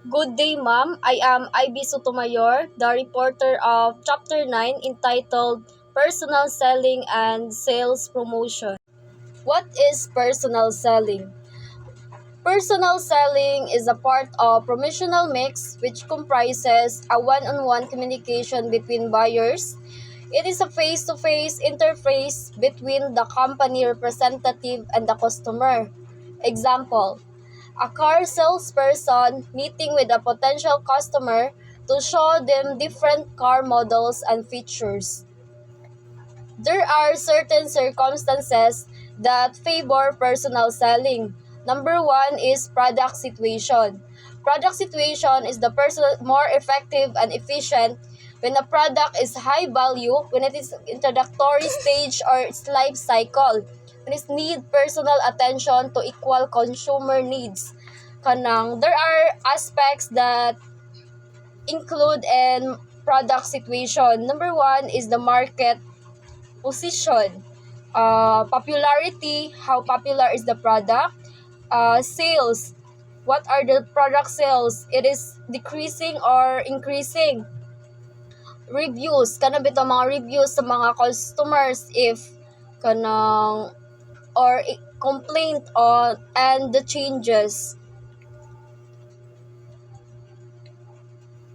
Good day, ma'am. I am Ivy Sotomayor, the reporter of Chapter 9 entitled Personal Selling and Sales Promotion. What is personal selling? Personal selling is a part of promotional mix which comprises a one-on-one communication between buyers. It is a face-to-face interface between the company representative and the customer. Example, a car salesperson meeting with a potential customer to show them different car models and features. There are certain circumstances that favor personal selling. Number one is product situation. Product situation is the more effective and efficient when a product is high value, when it is introductory stage or its life cycle, when it need personal attention to equal consumer needs. There are aspects that include in product situation. Number one is the market position, popularity, how popular is the product, sales, what are the product sales, it is decreasing or increasing, reviews, kanang bitaw mga reviews sa mga customers if kanang or complaint on and the changes.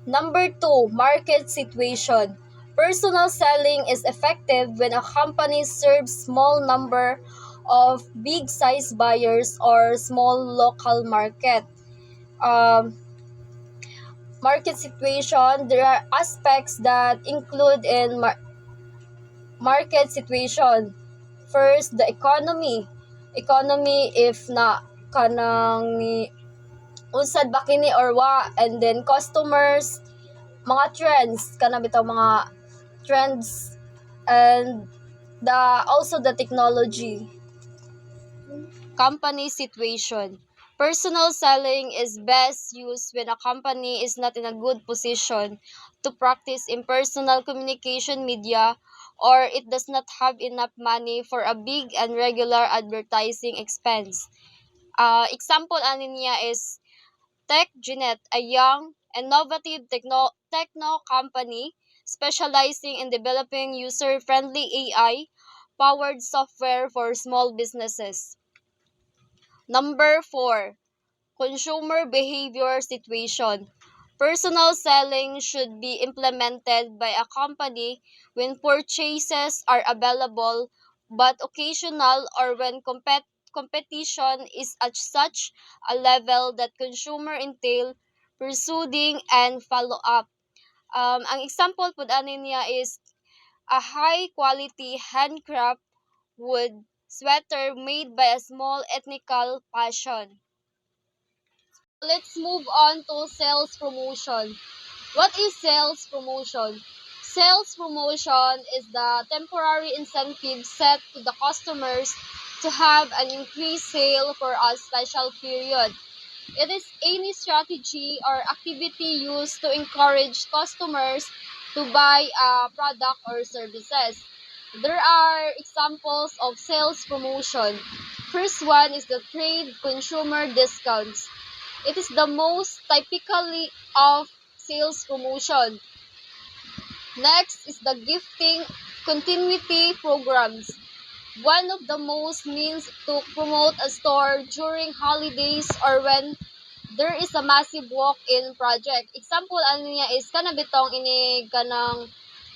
Number two, market situation. Personal selling is effective when a company serves small number of big-size buyers or small local market. Market situation, there are aspects that include in market situation. First, the economy. Economy if na kanang unsad ba kini or wa, and then customers, mga trends kanang bitaw mga trends, and also the technology. Company situation. Personal selling is best used when a company is not in a good position to practice impersonal communication media, or it does not have enough money for a big and regular advertising expense. Example ani niya is TechGenet, a young, innovative techno company specializing in developing user-friendly AI-powered software for small businesses. Number 4, consumer behavior situation. Personal selling should be implemented by a company when purchases are available but occasional, or when competition is at such a level that consumer entail pursuing and follow up. Ang example po ani niya is a high quality handcraft wood sweater made by a small ethnical fashion. Let's move on to sales promotion. What is sales promotion? Sales promotion is the temporary incentive set to the customers to have an increased sale for a special period. It is any strategy or activity used to encourage customers to buy a product or services. There are examples of sales promotion. First one is the trade consumer discounts. It is the most typically of sales promotion. Next is the gifting continuity programs. One of the most means to promote a store during holidays or when there is a massive walk-in project. Example ano niya is kanang bitong ini kanang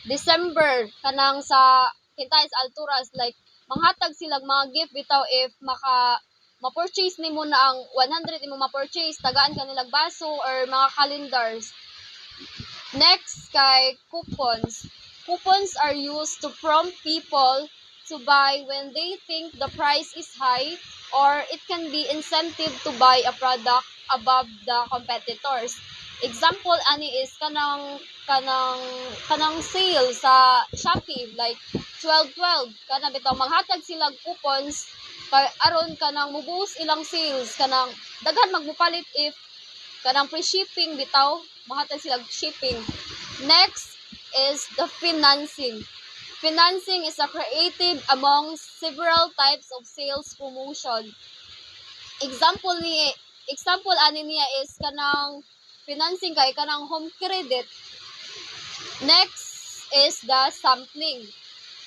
December kanang sa Quintais Alturas, like manghatag silang mga gift bitaw if ma-purchase nimo na ang 100 imo ma-purchase, tagaan ka nilang baso or mga calendars. Next kay coupons. Coupons are used to prompt people to buy when they think the price is high, or it can be incentive to buy a product above the competitors. Example ani is kanang sale sa Shopee, like 12/12 kana bitaw maghatag sila coupons aron kanang mo-boost ilang sales, kanang daghan magmupalit if kanang free shipping bitaw mahatag sila shipping. Next is the financing. Financing is a creative among several types of sales promotion. Example ani niya is kanang financing kay kanang home credit. Next is the sampling.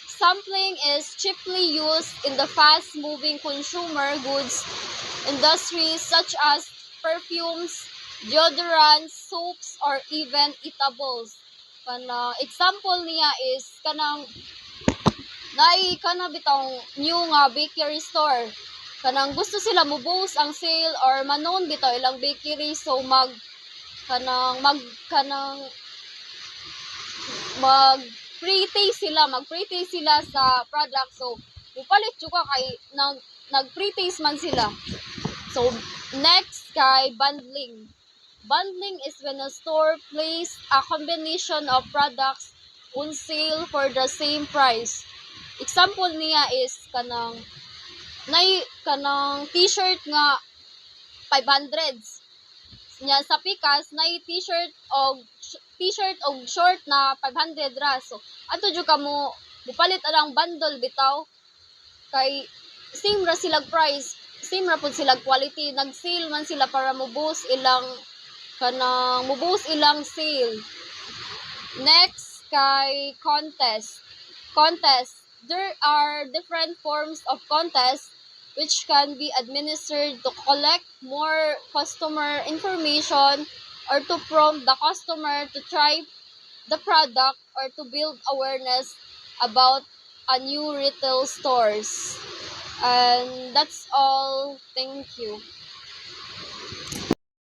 Sampling is cheaply used in the fast-moving consumer goods industries such as perfumes, deodorants, soaps, or even eatables. Example niya is kanang bitaw new nga bakery store. Kanang gusto sila mo-boost ang sale or manon bitaw ilang bakery, so kanang mag pre-taste sila sa product, so mupalit jud ka kay nag pre-taste man sila. So next kay bundling. Bundling is when a store place a combination of products on sale for the same price. Example niya is kanang t-shirt nga 500 nya sa Pikas na t-shirt og short na 500 ra. So ato jud kamo mupalit ang bundle bitaw kay same ra silang price, same ra pud silang quality, nag-sale man sila para mo-boost ilang sale. Next kay contest. There are different forms of contest which can be administered to collect more customer information or to prompt the customer to try the product or to build awareness about a new retail stores. And that's all. Thank you.